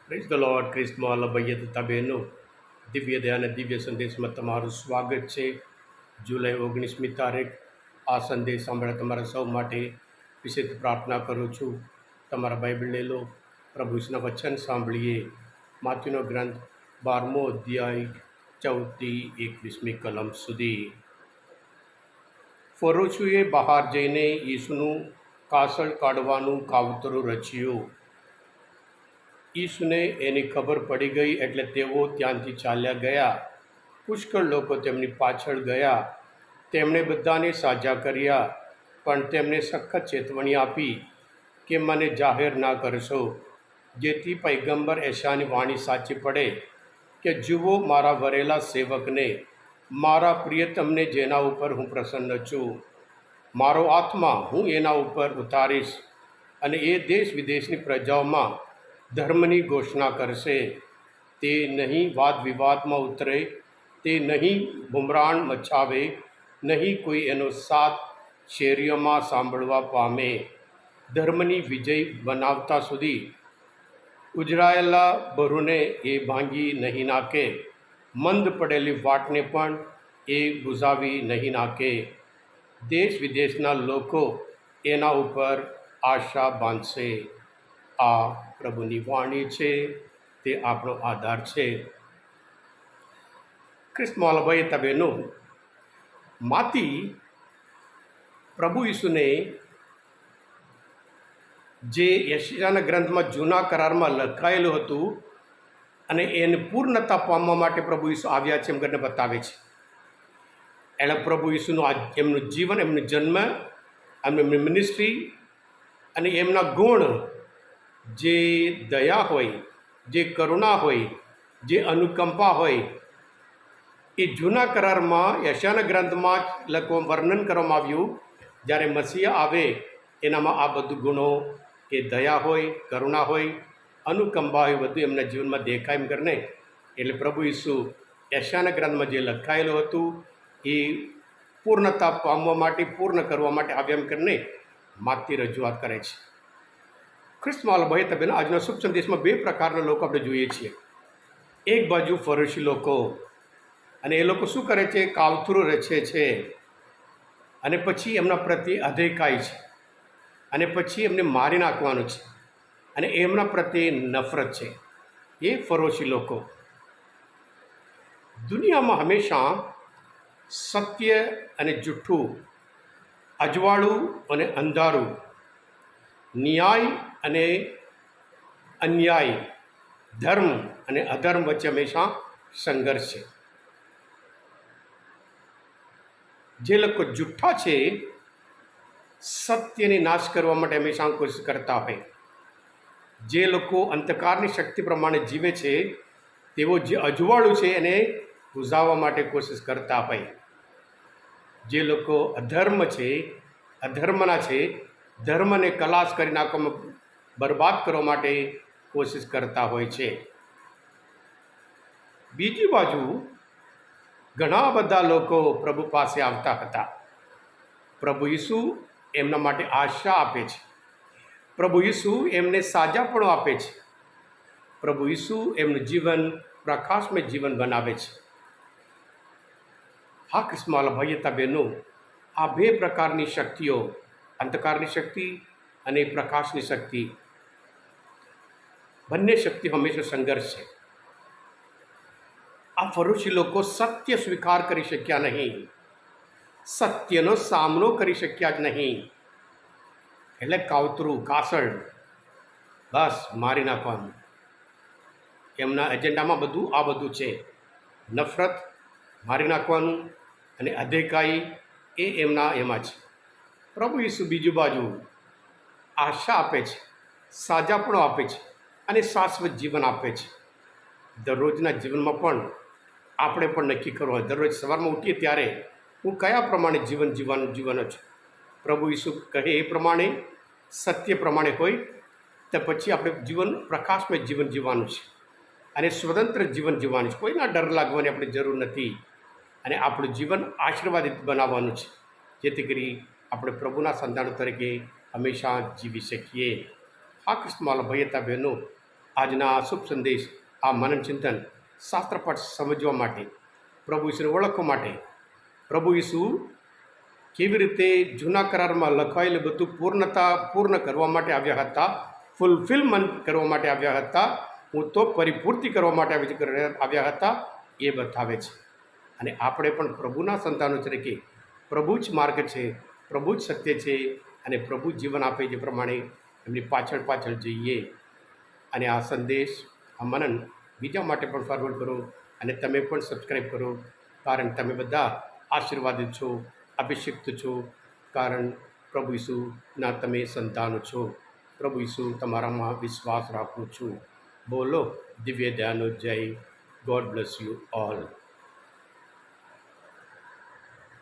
Praise the lord. ક્રિસ્તમાં ભાઈએ તથા બહેનો, દિવ્ય દયા અને દિવ્ય સંદેશમાં તમારું સ્વાગત છે. જુલાઈ 19મી તારીખ. આ સંદેશ સાંભળવા તમારા સૌ માટે વિશેષ પ્રાર્થના કરું છું. તમારા બાઇબલ લઈ લો, પ્રભુ ઈસુના વચન સાંભળીએ. માથીનો ગ્રંથ 12મો અધ્યાય 14થી 21મી કલમ સુધી. ફરોશીએ બહાર જઈને ઈસુનું કાસળ કાઢવાનું કાવતરું રચ્યું. ઈસુને એની ખબર પડી ગઈ એટલે તેઓ ત્યાંથી ચાલ્યા ગયા. પુષ્કળ લોકો તેમની પાછળ ગયા. તેમણે બધાને સાજા કર્યા, પણ તેમને સખત ચેતવણી આપી કે મને જાહેર ના કરશો, જેથી પૈગંબર એશાની વાણી સાચી પડે કે જુઓ મારા વરેલા સેવકને, મારા પ્રિયતમને, જેના ઉપર હું પ્રસન્ન છું. મારો આત્મા હું એના ઉપર ઉતારીશ, અને એ દેશ વિદેશની પ્રજાઓમાં ધર્મની ઘોષણા કરશે. તે નહીં વાદ વિવાદમાં ઉતરે, તે નહીં બુમરાણ મચાવે, નહીં કોઈ એનો સાથ શેરીઓમાં સાંભળવા પામે. ધર્મની વિજય બનાવતા સુધી ઉજરાયેલા ભરૂને એ ભાંગી નહીં નાખે, મંદ પડેલી વાટને પણ એ બુઝાવી નહીં નાખે. દેશ વિદેશના લોકો એના ઉપર આશા બાંધશે. આ પ્રભુની વાણી છે, તે આપણો આધાર છે. ખ્રિસ્તમાં ભાઈ તબેનો, માથી પ્રભુ ઈસુને જે યશાયાના ગ્રંથમાં જૂના કરારમાં લખાયેલું હતું, અને એને પૂર્ણતા પામવા માટે પ્રભુ ઈસુ આવ્યા છે એમ કરીને બતાવે છે. એટલે પ્રભુ ઈસુનું એમનું જીવન, એમનો જન્મ, એમની મિનિસ્ટ્રી અને એમના ગુણ, જે દયા હોય, જે કરુણા હોય, જે અનુકંપા હોય, એ જૂના કરારમાં યશાયાના ગ્રંથમાં વર્ણન કરવામાં આવ્યું. જ્યારે મસીહા આવે એનામાં આ બધું ગુણો, કે દયા હોય, કરુણા હોય, અનુકંપા હોય, બધું એમના જીવનમાં દેખાય એમ કરીને. એટલે પ્રભુ ઈસુ યશાયાના ગ્રંથમાં જે લખાયેલું હતું એ પૂર્ણતા પામવા માટે, પૂર્ણ કરવા માટે આવ્યા એમ કરીને માગતી રજૂઆત કરે છે. ખ્રિસ્તમાં ભાઈ તબેન, આજના શુભ સંદેશમાં બે પ્રકારના લોકો આપણે જોઈએ છીએ. એક બાજુ ફરોશી લોકો, અને એ લોકો શું કરે છે? કાવતરું રચે છે, અને પછી એમના પ્રત્યે અધેકાય છે, અને પછી એમને મારી નાખવાનું છે, અને એમના પ્રત્યે નફરત છે. એ ફરોશી લોકો. દુનિયામાં હંમેશા સત્ય અને જૂઠ્ઠું, અજવાળું અને અંધારું, ન્યાય અને અન્યાય, ધર્મ અને અધર્મ વચ્ચે હંમેશા સંઘર્ષ છે. જે લોકો જુઠ્ઠા છે, સત્યને નાશ કરવા માટે હંમેશા કોશિશ કરતા હોય. જે લોકો અંધકારની શક્તિ પ્રમાણે જીવે છે, તેઓ જે અજવાળું છે એને બુઝાવવા માટે કોશિશ કરતા હોય. જે લોકો અધર્મ છે, અધર્મના છે, ધર્મને કલાશ કરી નાખવામાં, બરબાદ કરવા માટે કોશિશ કરતા હોય છે. બીજી બાજુ ઘણા બધા લોકો પ્રભુ પાસે આવતા હતા. પ્રભુ ઈસુ એમના માટે આશા આપે છે. પ્રભુ ઈસુ એમને સાજાપણું આપે છે. પ્રભુ ઈસુ એમનું જીવન પ્રકાશમય જીવન બનાવે છે. હા ખ્રિસ્તમાં ભાઈ બહેનો, આ બે પ્રકારની શક્તિઓ, અંધકારની શક્તિ અને પ્રકાશની શક્તિ, બંને શક્તિઓ હંમેશા સંઘર્ષ છે. આ ફરોશી લોકો સત્ય સ્વીકાર કરી શક્યા નહીં, સત્યનો સામનો કરી શક્યા જ નહીં. એટલે કાવતરું, કાસળ, બસ મારી નાખવાનું. એમના એજન્ડામાં બધું આ બધું છે. નફરત, મારી નાખવાનું, અને અધેકાઈ, એ એમના એમાં છે. પ્રભુ ઈસુ બીજું બાજુ આશા આપે છે, સાજાપણું આપે છે, અને શાશ્વત જીવન આપે છે. દરરોજના જીવનમાં પણ આપણે પણ નક્કી કરવું હોય, દરરોજ સવારમાં ઉઠીએ ત્યારે હું કયા પ્રમાણે જીવન જીવવાનો છું. પ્રભુ ઈસુ કહે એ પ્રમાણે, સત્ય પ્રમાણે હોય તો પછી આપણે જીવન પ્રકાશમય જીવન જીવવાનું છે, અને સ્વતંત્ર જીવન જીવવાનું છે. કોઈના ડર લાગવાની આપણે જરૂર નથી, અને આપણું જીવન આશીર્વાદિત બનાવવાનું છે, જેથી કરી આપણે પ્રભુના સંતાનો તરીકે હંમેશા જીવી શકીએ. આ ખ્રિસ્તમાં ભાઈ બહેનો, આજના આ શુભ સંદેશ, આ મનન ચિંતન, શાસ્ત્રપાઠ સમજવા માટે, પ્રભુ ઈસુને ઓળખવા માટે, પ્રભુ ઈસુ કેવી રીતે જૂના કરારમાં લખાયેલું બધું પૂર્ણ કરવા માટે આવ્યા હતા, ફૂલફિલમેન્ટ કરવા માટે આવ્યા હતા, હું તો પરિપૂર્તિ કરવા માટે આવ્યા હતા, એ બતાવે છે. અને આપણે પણ પ્રભુના સંતાનો તરીકે પ્રભુ જ માર્ગ છે, પ્રભુ જ સત્ય છે અને પ્રભુ જ જીવન આપે જે પ્રમાણે એમની પાછળ જઈએ. અને આ સંદેશ, આ મનન બીજા માટે પણ ફોરવર્ડ કરો અને તમે પણ સબસ્ક્રાઈબ કરો, કારણ તમે બધા આશીર્વાદિત છો, અભિષિક્ત છો, કારણ પ્રભુ ઈસુના તમે સંતાનો છો. પ્રભુ ઈસુ તમારામાં વિશ્વાસ રાખું છું. બોલો દિવ્ય દયાનો જય. God bless you all.